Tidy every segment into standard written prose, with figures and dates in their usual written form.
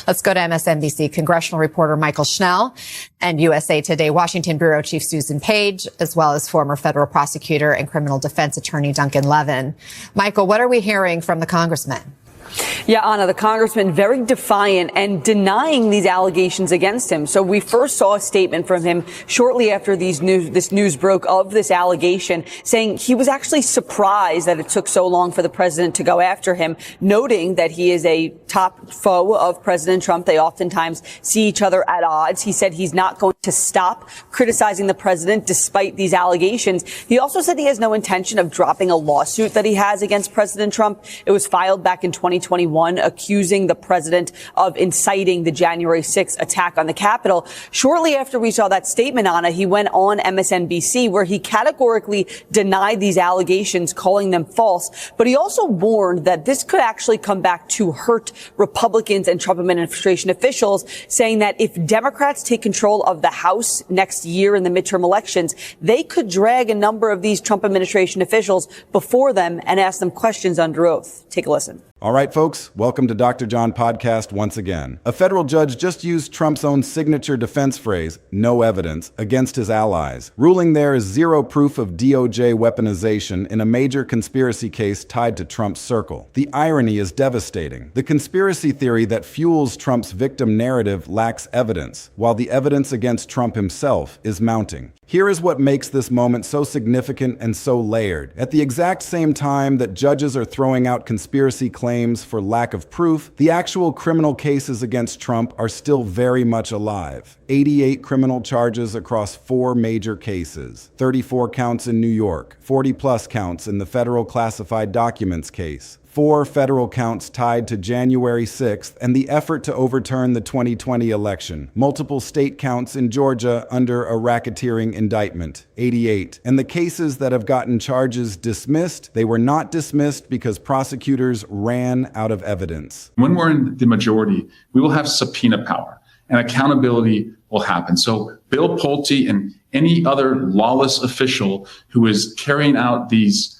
Let's go to MSNBC congressional reporter Michael Schnell and USA Today Washington bureau chief Susan Page, as well as former federal prosecutor and criminal defense attorney Duncan Levin. Michael, what are we hearing from the congressman? Yeah, Anna, the congressman very defiant and denying these allegations against him. So we first saw a statement from him shortly after this news broke of this allegation, saying he was actually surprised that it took so long for the president to go after him, noting that he is a top foe of President Trump. They oftentimes see each other at odds. He said he's not going to stop criticizing the president despite these allegations. He also said he has no intention of dropping a lawsuit that he has against President Trump. It was filed back in 2021, accusing the president of inciting the January 6th attack on the Capitol. Shortly after we saw that statement, Anna, he went on MSNBC where he categorically denied these allegations, calling them false. But he also warned that this could actually come back to hurt Republicans and Trump administration officials, saying that if Democrats take control of the House next year in the midterm elections, they could drag a number of these Trump administration officials before them and ask them questions under oath. Take a listen. All right, folks, welcome to Dr. John Podcast once again. A federal judge just used Trump's own signature defense phrase, no evidence, against his allies, ruling there is zero proof of DOJ weaponization in a major conspiracy case tied to Trump's circle. The irony is devastating. The conspiracy theory that fuels Trump's victim narrative lacks evidence, while the evidence against Trump himself is mounting. Here is what makes this moment so significant and so layered. At the exact same time that judges are throwing out conspiracy claims for lack of proof, the actual criminal cases against Trump are still very much alive. 88 criminal charges across 4 major cases, 34 counts in New York, 40-plus counts in the federal classified documents case, 4 federal counts tied to January 6th and the effort to overturn the 2020 election, multiple state counts in Georgia under a racketeering indictment, 88. And the cases that have gotten charges dismissed, they were not dismissed because prosecutors ran out of evidence. When we're in the majority, we will have subpoena power and accountability will happen. So Bill Pulte and any other lawless official who is carrying out these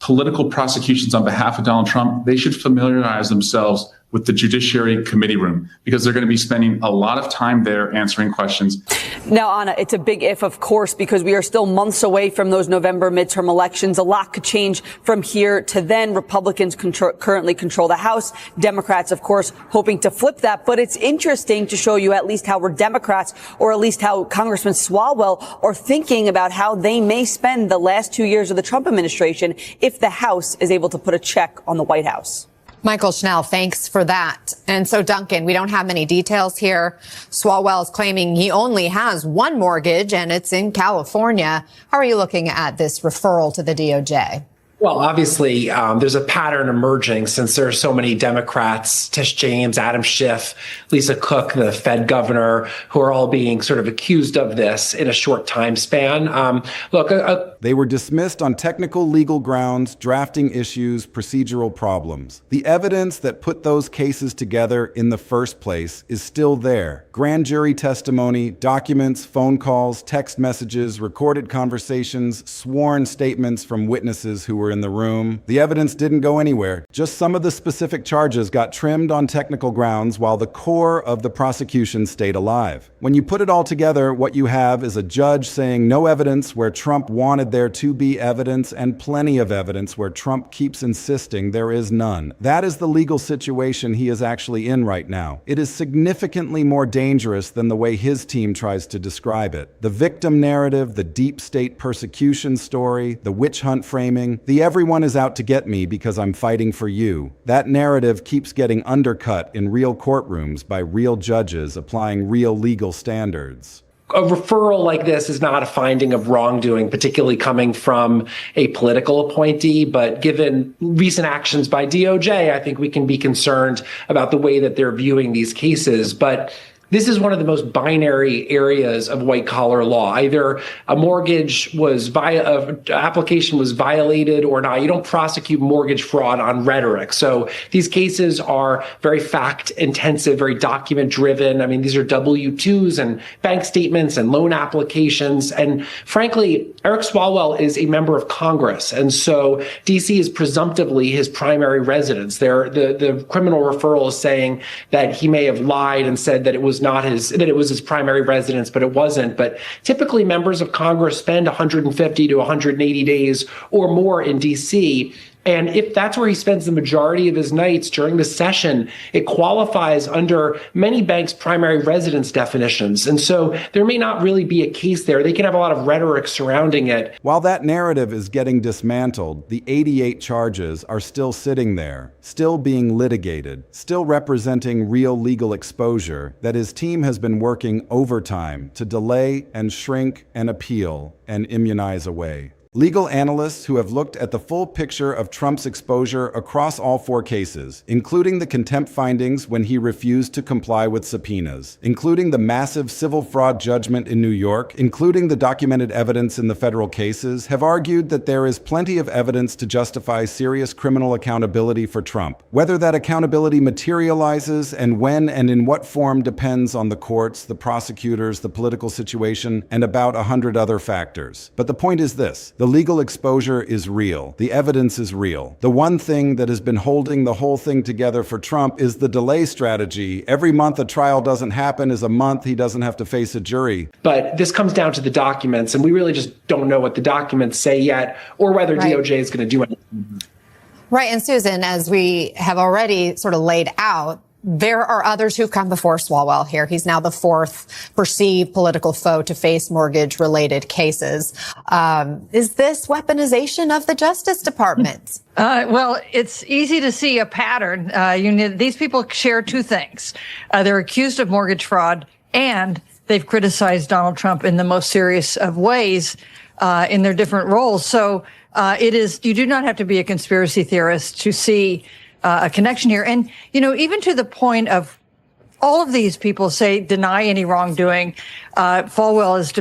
political prosecutions on behalf of Donald Trump, they should familiarize themselves with the Judiciary Committee room because they're going to be spending a lot of time there answering questions. Now, Anna, it's a big if, of course, because we are still months away from those November midterm elections. A lot could change from here to then. Republicans currently control the House. Democrats, of course, hoping to flip that. But it's interesting to show you at least how we're Democrats, or at least how Congressman Swalwell are thinking about how they may spend the last 2 years of the Trump administration if the House is able to put a check on the White House. Michael Schnell, thanks for that. And so, Duncan, we don't have many details here. Swalwell is claiming he only has one mortgage, and it's in California. How are you looking at this referral to the DOJ? Well, obviously, there's a pattern emerging since there are so many Democrats, Tish James, Adam Schiff, Lisa Cook, the Fed governor, who are all being sort of accused of this in a short time span. They were dismissed on technical legal grounds, drafting issues, procedural problems. The evidence that put those cases together in the first place is still there. Grand jury testimony, documents, phone calls, text messages, recorded conversations, sworn statements from witnesses who were in the room. The evidence didn't go anywhere. Just some of the specific charges got trimmed on technical grounds while the core of the prosecution stayed alive. When you put it all together, what you have is a judge saying no evidence where Trump wanted there to be evidence and plenty of evidence where Trump keeps insisting there is none. That is the legal situation he is actually in right now. It is significantly more dangerous than the way his team tries to describe it. The victim narrative, the deep state persecution story, the witch hunt framing, the everyone is out to get me because I'm fighting for you. That narrative keeps getting undercut in real courtrooms by real judges applying real legal standards. A referral like this is not a finding of wrongdoing, particularly coming from a political appointee. But given recent actions by DOJ, I think we can be concerned about the way that they're viewing these cases. But this is one of the most binary areas of white collar law. Either a mortgage application was violated or not. You don't prosecute mortgage fraud on rhetoric. So these cases are very fact intensive, very document driven. I mean, these are W-2s and bank statements and loan applications. And frankly, Eric Swalwell is a member of Congress. And so DC is presumptively his primary residence. The criminal referral is saying that he may have lied and said that it was his primary residence, but it wasn't. But typically members of Congress spend 150 to 180 days or more in DC. And if that's where he spends the majority of his nights during the session, it qualifies under many banks' primary residence definitions. And so there may not really be a case there. They can have a lot of rhetoric surrounding it. While that narrative is getting dismantled, the 88 charges are still sitting there, still being litigated, still representing real legal exposure that his team has been working overtime to delay and shrink and appeal and immunize away. Legal analysts who have looked at the full picture of Trump's exposure across all 4 cases, including the contempt findings when he refused to comply with subpoenas, including the massive civil fraud judgment in New York, including the documented evidence in the federal cases, have argued that there is plenty of evidence to justify serious criminal accountability for Trump. Whether that accountability materializes and when and in what form depends on the courts, the prosecutors, the political situation, and about 100 other factors. But the point is this. The legal exposure is real. The evidence is real. The one thing that has been holding the whole thing together for Trump is the delay strategy. Every month a trial doesn't happen is a month he doesn't have to face a jury. But this comes down to the documents, and we really just don't know what the documents say yet or whether DOJ is going to do anything. Right. And Susan, as we have already sort of laid out, there are others who've come before Swalwell here. He's now the 4th perceived political foe to face mortgage-related cases. Is this weaponization of the Justice Department? Well, it's easy to see a pattern. These people share 2 things. They're accused of mortgage fraud, and they've criticized Donald Trump in the most serious of ways in their different roles. So you do not have to be a conspiracy theorist to see a connection here. And, even to the point of all of these people deny any wrongdoing. Falwell is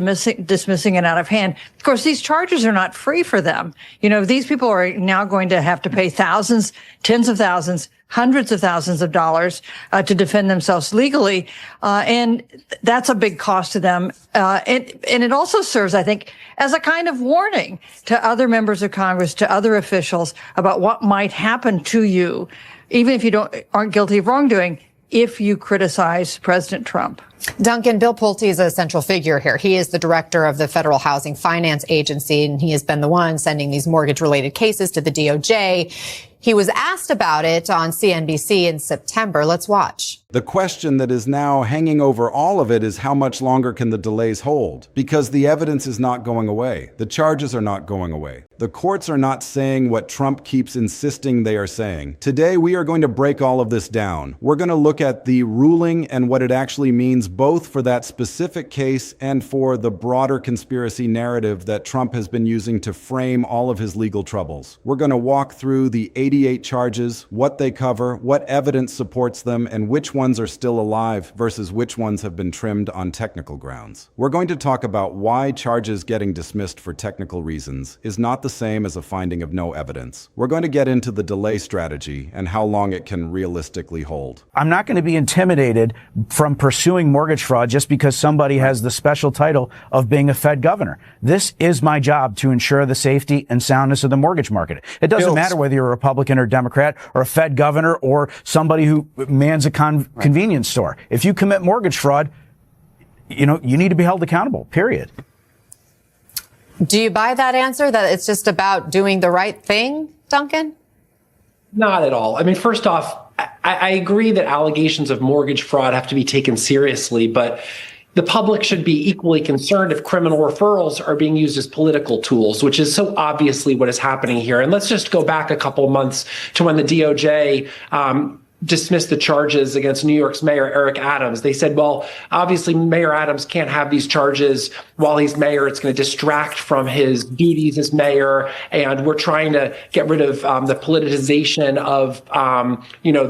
dismissing it out of hand. Of course, these charges are not free for them. These people are now going to have to pay thousands, tens of thousands, hundreds of thousands of dollars to defend themselves legally. And that's a big cost to them. And it also serves, I think, as a kind of warning to other members of Congress, to other officials about what might happen to you, even if you aren't guilty of wrongdoing, if you criticize President Trump. Duncan, Bill Pulte is a central figure here. He is the director of the Federal Housing Finance Agency, and he has been the one sending these mortgage-related cases to the DOJ. He was asked about it on CNBC in September. Let's watch. The question that is now hanging over all of it is how much longer can the delays hold? Because the evidence is not going away. The charges are not going away. The courts are not saying what Trump keeps insisting they are saying. Today, we are going to break all of this down. We're going to look at the ruling and what it actually means both for that specific case and for the broader conspiracy narrative that Trump has been using to frame all of his legal troubles. We're going to walk through the 88 charges, what they cover, what evidence supports them, and which ones are still alive versus which ones have been trimmed on technical grounds. We're going to talk about why charges getting dismissed for technical reasons is not the same as a finding of no evidence. We're going to get into the delay strategy and how long it can realistically hold. I'm not going to be intimidated from pursuing mortgage fraud just because somebody has the special title of being a Fed governor. This is my job to ensure the safety and soundness of the mortgage market. It doesn't matter whether you're a Republican or Democrat or a Fed governor or somebody who mans a convenience store. If you commit mortgage fraud, you need to be held accountable, period. Do you buy that answer, that it's just about doing the right thing, Duncan? Not at all. I mean, first off, I agree that allegations of mortgage fraud have to be taken seriously, but the public should be equally concerned if criminal referrals are being used as political tools, which is so obviously what is happening here. And let's just go back a couple months to when the DOJ dismissed the charges against New York's Mayor Eric Adams. They said, well, obviously Mayor Adams can't have these charges while he's mayor. It's going to distract from his duties as mayor. And we're trying to get rid of the politicization of,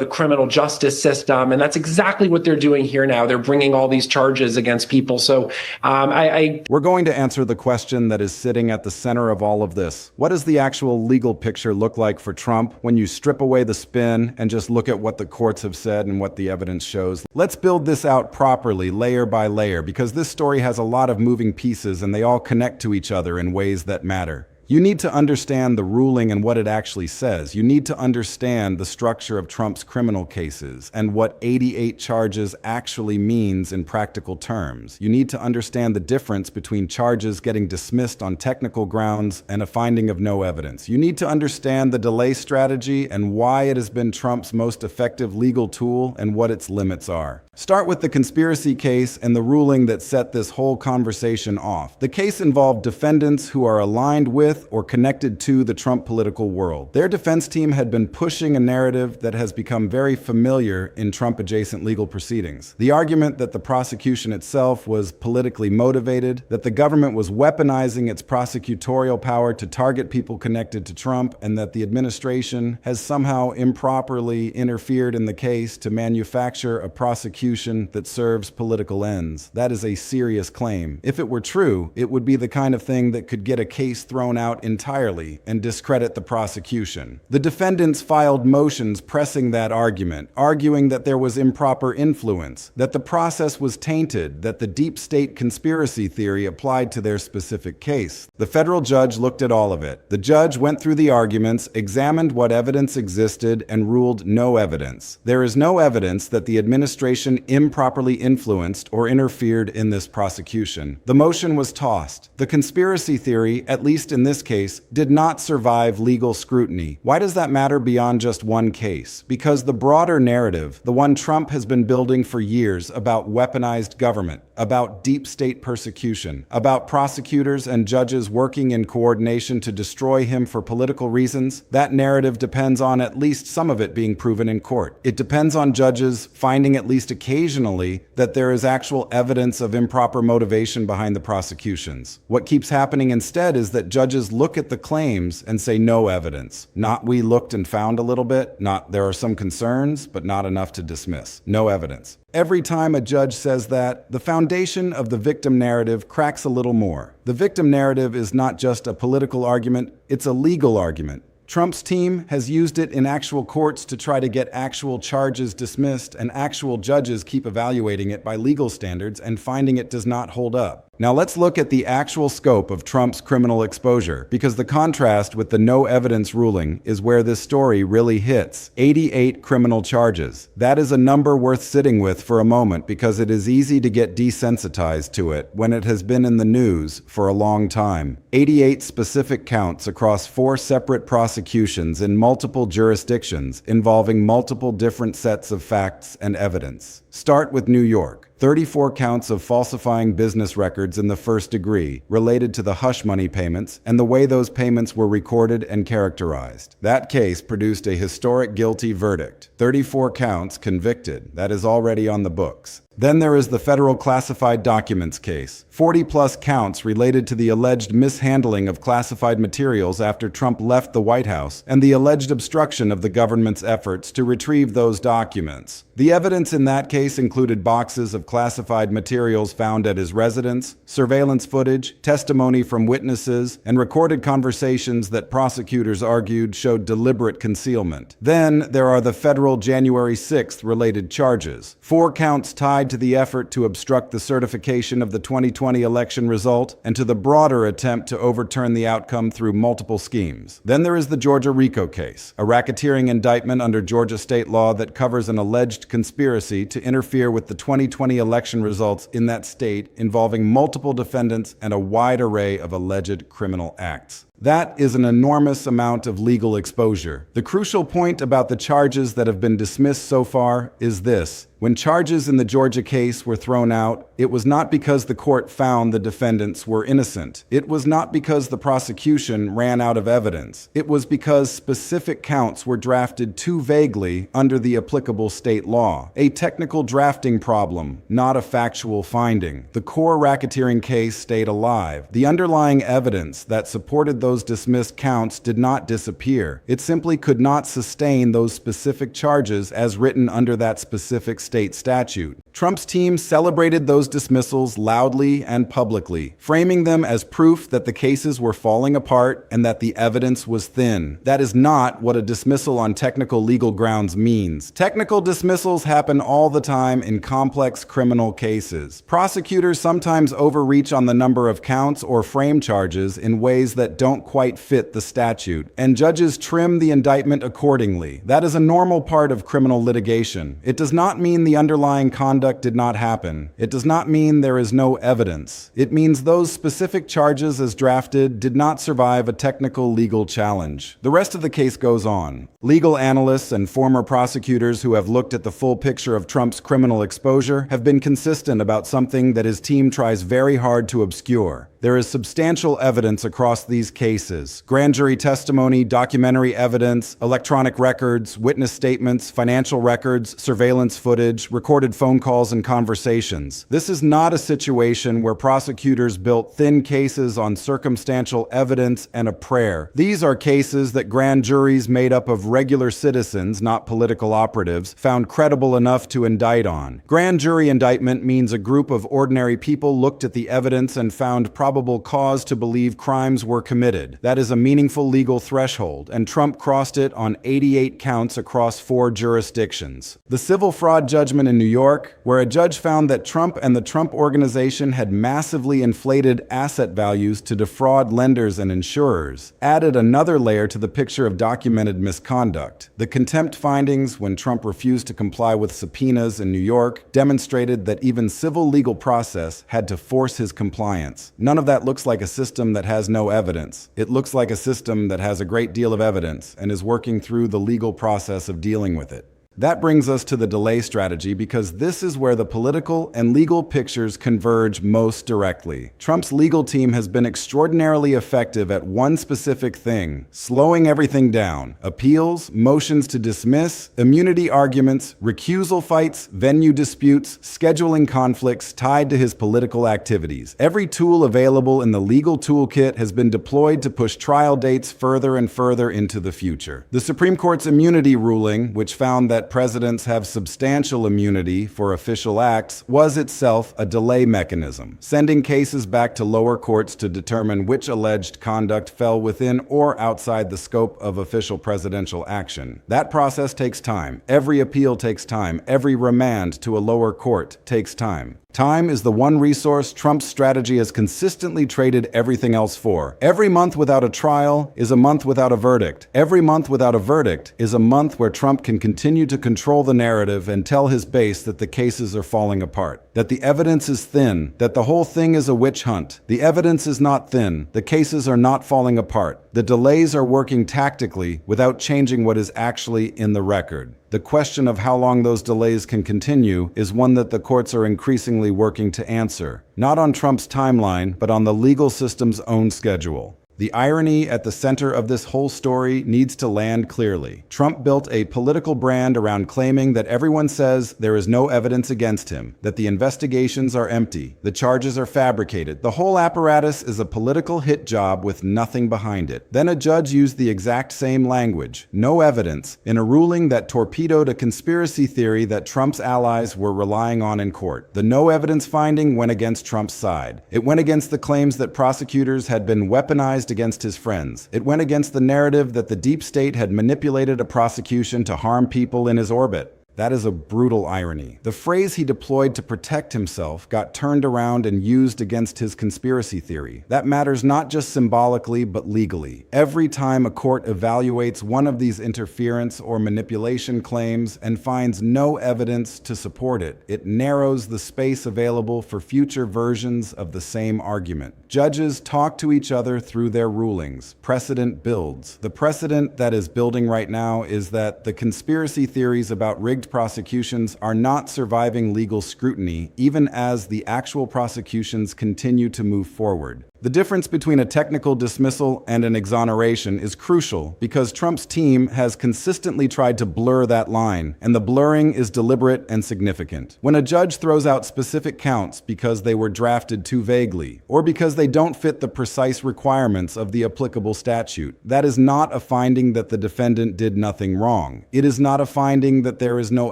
the criminal justice system. And that's exactly what they're doing here now. They're bringing all these charges against people. So we're going to answer the question that is sitting at the center of all of this. What does the actual legal picture look like for Trump when you strip away the spin and just look at what the courts have said and what the evidence shows? Let's build this out properly, layer by layer, because this story has a lot of moving pieces and they all connect to each other in ways that matter. You need to understand the ruling and what it actually says. You need to understand the structure of Trump's criminal cases and what 88 charges actually means in practical terms. You need to understand the difference between charges getting dismissed on technical grounds and a finding of no evidence. You need to understand the delay strategy and why it has been Trump's most effective legal tool and what its limits are. Start with the conspiracy case and the ruling that set this whole conversation off. The case involved defendants who are aligned with or connected to the Trump political world. Their defense team had been pushing a narrative that has become very familiar in Trump-adjacent legal proceedings. The argument that the prosecution itself was politically motivated, that the government was weaponizing its prosecutorial power to target people connected to Trump, and that the administration has somehow improperly interfered in the case to manufacture a prosecution that serves political ends. That is a serious claim. If it were true, it would be the kind of thing that could get a case thrown out entirely and discredit the prosecution. The defendants filed motions pressing that argument, arguing that there was improper influence, that the process was tainted, that the deep state conspiracy theory applied to their specific case. The federal judge looked at all of it. The judge went through the arguments, examined what evidence existed, and ruled no evidence. There is no evidence that the administration improperly influenced or interfered in this prosecution. The motion was tossed. The conspiracy theory, at least in this case, did not survive legal scrutiny. Why does that matter beyond just one case? Because the broader narrative, the one Trump has been building for years about weaponized government, about deep state persecution, about prosecutors and judges working in coordination to destroy him for political reasons, that narrative depends on at least some of it being proven in court. It depends on judges finding at least occasionally that there is actual evidence of improper motivation behind the prosecutions. What keeps happening instead is that judges look at the claims and say no evidence. Not we looked and found a little bit, not there are some concerns, but not enough to dismiss. No evidence. Every time a judge says that, the foundation of the victim narrative cracks a little more. The victim narrative is not just a political argument, it's a legal argument. Trump's team has used it in actual courts to try to get actual charges dismissed, and actual judges keep evaluating it by legal standards and finding it does not hold up. Now let's look at the actual scope of Trump's criminal exposure, because the contrast with the no evidence ruling is where this story really hits. 88 criminal charges. That is a number worth sitting with for a moment because it is easy to get desensitized to it when it has been in the news for a long time. 88 specific counts across 4 separate prosecutions in multiple jurisdictions involving multiple different sets of facts and evidence. Start with New York. 34 counts of falsifying business records in the first degree related to the hush money payments and the way those payments were recorded and characterized. That case produced a historic guilty verdict. 34 counts convicted. That is already on the books. Then there is the federal classified documents case. 40-plus counts related to the alleged mishandling of classified materials after Trump left the White House and the alleged obstruction of the government's efforts to retrieve those documents. The evidence in that case included boxes of classified materials found at his residence, surveillance footage, testimony from witnesses, and recorded conversations that prosecutors argued showed deliberate concealment. Then there are the federal January 6th related charges. 4 counts tied to the effort to obstruct the certification of the 2020 election result and to the broader attempt to overturn the outcome through multiple schemes. Then there is the Georgia RICO case, a racketeering indictment under Georgia state law that covers an alleged conspiracy to interfere with the 2020 election results in that state involving multiple defendants and a wide array of alleged criminal acts. That is an enormous amount of legal exposure. The crucial point about the charges that have been dismissed so far is this. When charges in the Georgia case were thrown out, it was not because the court found the defendants were innocent. It was not because the prosecution ran out of evidence. It was because specific counts were drafted too vaguely under the applicable state law. A technical drafting problem, not a factual finding. The core racketeering case stayed alive. The underlying evidence that supported those dismissed counts did not disappear. It simply could not sustain those specific charges as written under that specific state statute. Trump's team celebrated those dismissals loudly and publicly, framing them as proof that the cases were falling apart and that the evidence was thin. That is not what a dismissal on technical legal grounds means. Technical dismissals happen all the time in complex criminal cases. Prosecutors sometimes overreach on the number of counts or frame charges in ways that don't quite fit the statute, and judges trim the indictment accordingly. That is a normal part of criminal litigation. It does not mean the underlying conduct did not happen. It does not mean there is no evidence. It means those specific charges as drafted did not survive a technical legal challenge. The rest of the case goes on. Legal analysts and former prosecutors who have looked at the full picture of Trump's criminal exposure have been consistent about something that his team tries very hard to obscure. There is substantial evidence across these cases. Grand jury testimony, documentary evidence, electronic records, witness statements, financial records, surveillance footage, recorded phone calls and conversations. This is not a situation where prosecutors built thin cases on circumstantial evidence and a prayer. These are cases that grand juries made up of regular citizens, not political operatives, found credible enough to indict on. Grand jury indictment means a group of ordinary people looked at the evidence and found probable cause to believe crimes were committed. That is a meaningful legal threshold, and Trump crossed it on 88 counts across 4 jurisdictions. The civil fraud judgment in New York, where a judge found that Trump and the Trump Organization had massively inflated asset values to defraud lenders and insurers, added another layer to the picture of documented misconduct. The contempt findings, when Trump refused to comply with subpoenas in New York, demonstrated that even civil legal process had to force his compliance. None of that looks like a system that has no evidence. It looks like a system that has a great deal of evidence and is working through the legal process of dealing with it. That brings us to the delay strategy, because this is where the political and legal pictures converge most directly. Trump's legal team has been extraordinarily effective at one specific thing: slowing everything down. Appeals, motions to dismiss, immunity arguments, recusal fights, venue disputes, scheduling conflicts tied to his political activities. Every tool available in the legal toolkit has been deployed to push trial dates further and further into the future. The Supreme Court's immunity ruling, which found that presidents have substantial immunity for official acts, was itself a delay mechanism, sending cases back to lower courts to determine which alleged conduct fell within or outside the scope of official presidential action. That process takes time. Every appeal takes time. Every remand to a lower court takes time. Time is the one resource Trump's strategy has consistently traded everything else for. Every month without a trial is a month without a verdict. Every month without a verdict is a month where Trump can continue to control the narrative and tell his base that the cases are falling apart, that the evidence is thin, that the whole thing is a witch hunt. The evidence is not thin. The cases are not falling apart. The delays are working tactically without changing what is actually in the record. The question of how long those delays can continue is one that the courts are increasingly working to answer, not on Trump's timeline, but on the legal system's own schedule. The irony at the center of this whole story needs to land clearly. Trump built a political brand around claiming that everyone says there is no evidence against him, that the investigations are empty, the charges are fabricated. The whole apparatus is a political hit job with nothing behind it. Then a judge used the exact same language, no evidence, in a ruling that torpedoed a conspiracy theory that Trump's allies were relying on in court. The no evidence finding went against Trump's side. It went against the claims that prosecutors had been weaponized against his friends. It went against the narrative that the deep state had manipulated a prosecution to harm people in his orbit. That is a brutal irony. The phrase he deployed to protect himself got turned around and used against his conspiracy theory. That matters not just symbolically, but legally. Every time a court evaluates one of these interference or manipulation claims and finds no evidence to support it, it narrows the space available for future versions of the same argument. Judges talk to each other through their rulings. Precedent builds. The precedent that is building right now is that the conspiracy theories about rigged prosecutions are not surviving legal scrutiny, even as the actual prosecutions continue to move forward. The difference between a technical dismissal and an exoneration is crucial because Trump's team has consistently tried to blur that line, and the blurring is deliberate and significant. When a judge throws out specific counts because they were drafted too vaguely, or because they don't fit the precise requirements of the applicable statute, that is not a finding that the defendant did nothing wrong. It is not a finding that there is no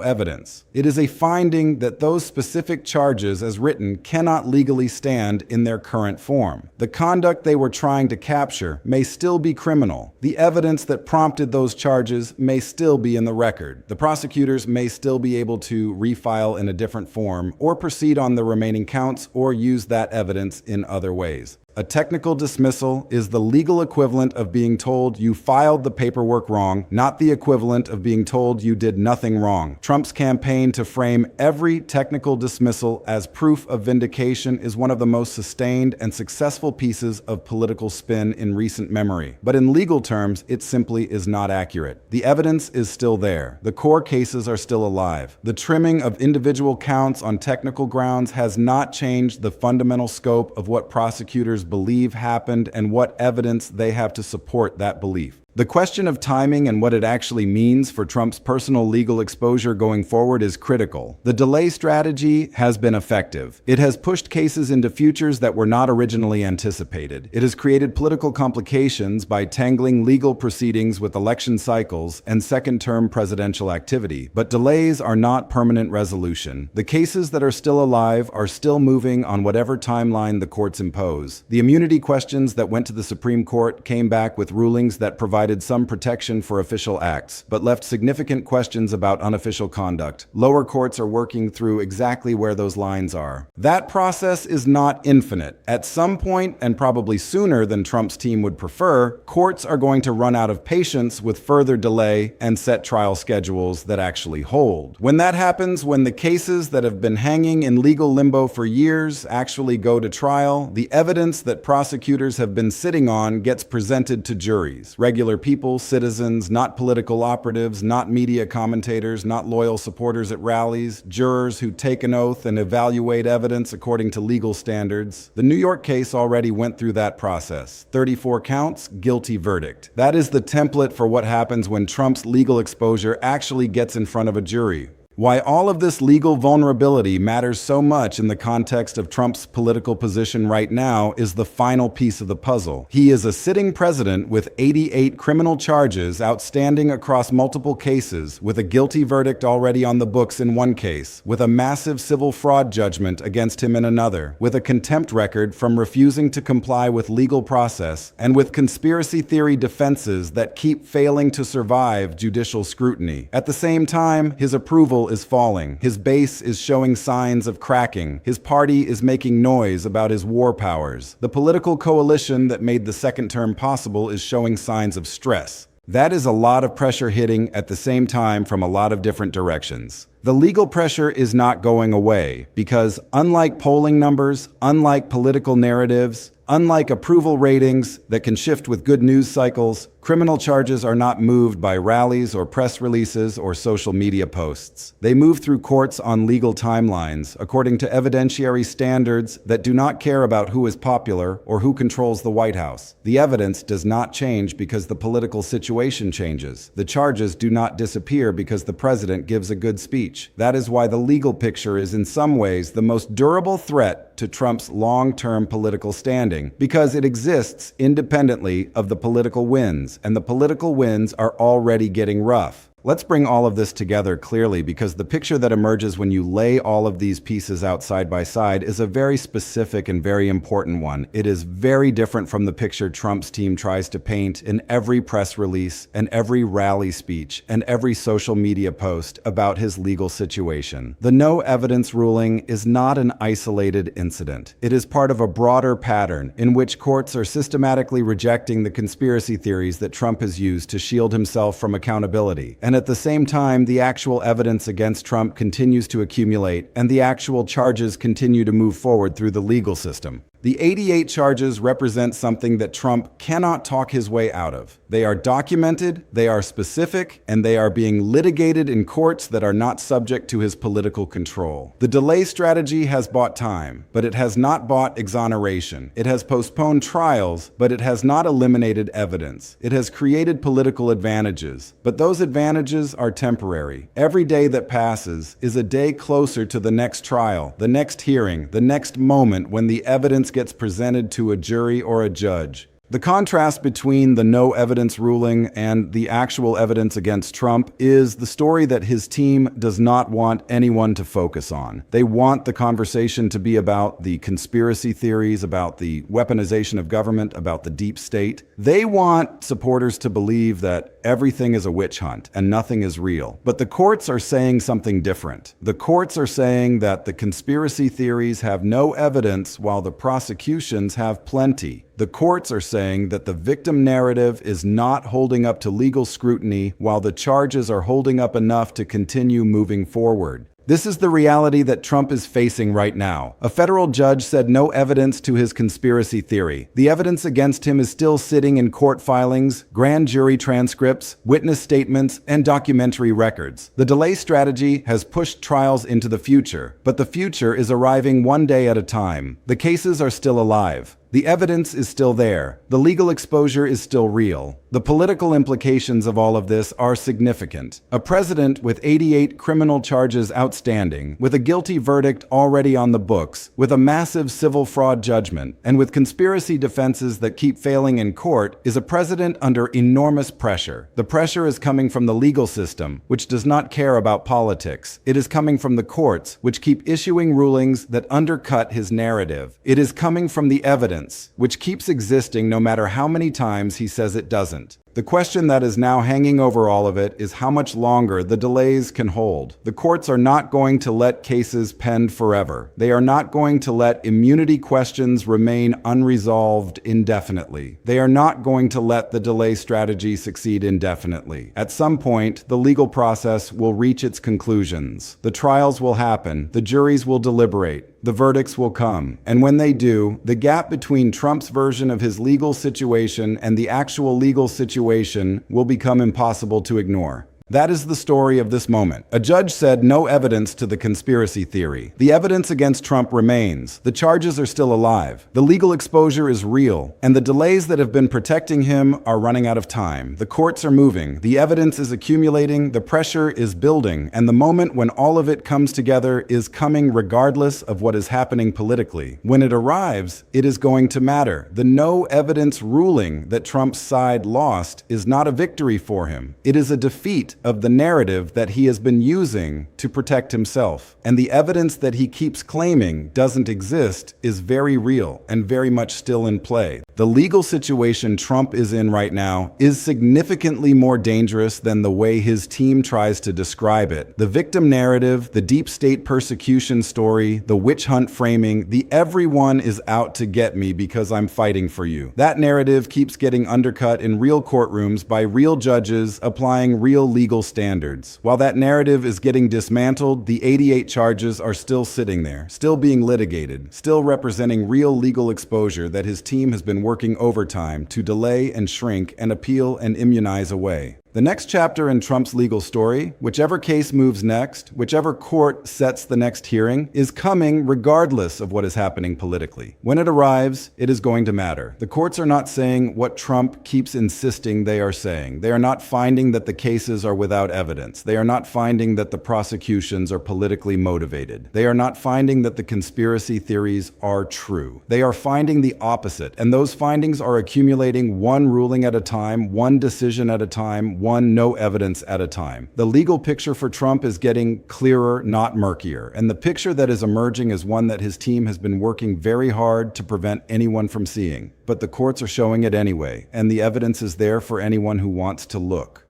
evidence. It is a finding that those specific charges as written cannot legally stand in their current form. The conduct they were trying to capture may still be criminal. The evidence that prompted those charges may still be in the record. The prosecutors may still be able to refile in a different form or proceed on the remaining counts or use that evidence in other ways. A technical dismissal is the legal equivalent of being told you filed the paperwork wrong, not the equivalent of being told you did nothing wrong. Trump's campaign to frame every technical dismissal as proof of vindication is one of the most sustained and successful pieces of political spin in recent memory. But in legal terms, it simply is not accurate. The evidence is still there. The core cases are still alive. The trimming of individual counts on technical grounds has not changed the fundamental scope of what prosecutors believe happened and what evidence they have to support that belief. The question of timing and what it actually means for Trump's personal legal exposure going forward is critical. The delay strategy has been effective. It has pushed cases into futures that were not originally anticipated. It has created political complications by tangling legal proceedings with election cycles and second-term presidential activity. But delays are not permanent resolution. The cases that are still alive are still moving on whatever timeline the courts impose. The immunity questions that went to the Supreme Court came back with rulings that provided some protection for official acts, but left significant questions about unofficial conduct. Lower courts are working through exactly where those lines are. That process is not infinite. At some point, and probably sooner than Trump's team would prefer, courts are going to run out of patience with further delay and set trial schedules that actually hold. When that happens, when the cases that have been hanging in legal limbo for years actually go to trial, the evidence that prosecutors have been sitting on gets presented to juries. Regular people, citizens, not political operatives, not media commentators, not loyal supporters at rallies, jurors who take an oath and evaluate evidence according to legal standards. The New York case already went through that process. 34 counts, guilty verdict. That is the template for what happens when Trump's legal exposure actually gets in front of a jury. Why all of this legal vulnerability matters so much in the context of Trump's political position right now is the final piece of the puzzle. He is a sitting president with 88 criminal charges outstanding across multiple cases, with a guilty verdict already on the books in one case, with a massive civil fraud judgment against him in another, with a contempt record from refusing to comply with legal process, and with conspiracy theory defenses that keep failing to survive judicial scrutiny. At the same time, his approval is falling. His base is showing signs of cracking. His party is making noise about his war powers. The political coalition that made the second term possible is showing signs of stress. That is a lot of pressure hitting at the same time from a lot of different directions. The legal pressure is not going away because, unlike polling numbers, unlike political narratives, unlike approval ratings that can shift with good news cycles, criminal charges are not moved by rallies or press releases or social media posts. They move through courts on legal timelines, according to evidentiary standards that do not care about who is popular or who controls the White House. The evidence does not change because the political situation changes. The charges do not disappear because the president gives a good speech. That is why the legal picture is in some ways the most durable threat to Trump's long-term political standing, because it exists independently of the political winds, and the political winds are already getting rough. Let's bring all of this together clearly, because the picture that emerges when you lay all of these pieces out side by side is a very specific and very important one. It is very different from the picture Trump's team tries to paint in every press release and every rally speech and every social media post about his legal situation. The no evidence ruling is not an isolated incident. It is part of a broader pattern in which courts are systematically rejecting the conspiracy theories that Trump has used to shield himself from accountability. And at the same time, the actual evidence against Trump continues to accumulate, and the actual charges continue to move forward through the legal system. The 88 charges represent something that Trump cannot talk his way out of. They are documented, they are specific, and they are being litigated in courts that are not subject to his political control. The delay strategy has bought time, but it has not bought exoneration. It has postponed trials, but it has not eliminated evidence. It has created political advantages, but those advantages are temporary. Every day that passes is a day closer to the next trial, the next hearing, the next moment when the evidence gets presented to a jury or a judge. The contrast between the no evidence ruling and the actual evidence against Trump is the story that his team does not want anyone to focus on. They want the conversation to be about the conspiracy theories, about the weaponization of government, about the deep state. They want supporters to believe that everything is a witch hunt and nothing is real. But the courts are saying something different. The courts are saying that the conspiracy theories have no evidence while the prosecutions have plenty. The courts are saying that the victim narrative is not holding up to legal scrutiny while the charges are holding up enough to continue moving forward. This is the reality that Trump is facing right now. A federal judge said no evidence to his conspiracy theory. The evidence against him is still sitting in court filings, grand jury transcripts, witness statements, and documentary records. The delay strategy has pushed trials into the future, but the future is arriving one day at a time. The cases are still alive. The evidence is still there. The legal exposure is still real. The political implications of all of this are significant. A president with 88 criminal charges outstanding, with a guilty verdict already on the books, with a massive civil fraud judgment, and with conspiracy defenses that keep failing in court, is a president under enormous pressure. The pressure is coming from the legal system, which does not care about politics. It is coming from the courts, which keep issuing rulings that undercut his narrative. It is coming from the evidence, which keeps existing no matter how many times he says it doesn't. The question that is now hanging over all of it is how much longer the delays can hold. The courts are not going to let cases pend forever. They are not going to let immunity questions remain unresolved indefinitely. They are not going to let the delay strategy succeed indefinitely. At some point, the legal process will reach its conclusions. The trials will happen. The juries will deliberate. The verdicts will come. And when they do, the gap between Trump's version of his legal situation and the actual legal situation will become impossible to ignore. That is the story of this moment. A judge said no evidence to the conspiracy theory. The evidence against Trump remains. The charges are still alive. The legal exposure is real, and the delays that have been protecting him are running out of time. The courts are moving. The evidence is accumulating. The pressure is building, and the moment when all of it comes together is coming regardless of what is happening politically. When it arrives, it is going to matter. The no evidence ruling that Trump's side lost is not a victory for him. It is a defeat of the narrative that he has been using to protect himself. And the evidence that he keeps claiming doesn't exist is very real and very much still in play. The legal situation Trump is in right now is significantly more dangerous than the way his team tries to describe it. The victim narrative, the deep state persecution story, the witch hunt framing, the everyone is out to get me because I'm fighting for you. That narrative keeps getting undercut in real courtrooms by real judges applying real legal standards. While that narrative is getting dismantled, the 88 charges are still sitting there, still being litigated, still representing real legal exposure that his team has been working overtime to delay and shrink and appeal and immunize away. The next chapter in Trump's legal story, whichever case moves next, whichever court sets the next hearing, is coming regardless of what is happening politically. When it arrives, it is going to matter. The courts are not saying what Trump keeps insisting they are saying. They are not finding that the cases are without evidence. They are not finding that the prosecutions are politically motivated. They are not finding that the conspiracy theories are true. They are finding the opposite, and those findings are accumulating one ruling at a time, one decision at a time, one no evidence at a time. The legal picture for Trump is getting clearer, not murkier. And the picture that is emerging is one that his team has been working very hard to prevent anyone from seeing. But the courts are showing it anyway, and the evidence is there for anyone who wants to look.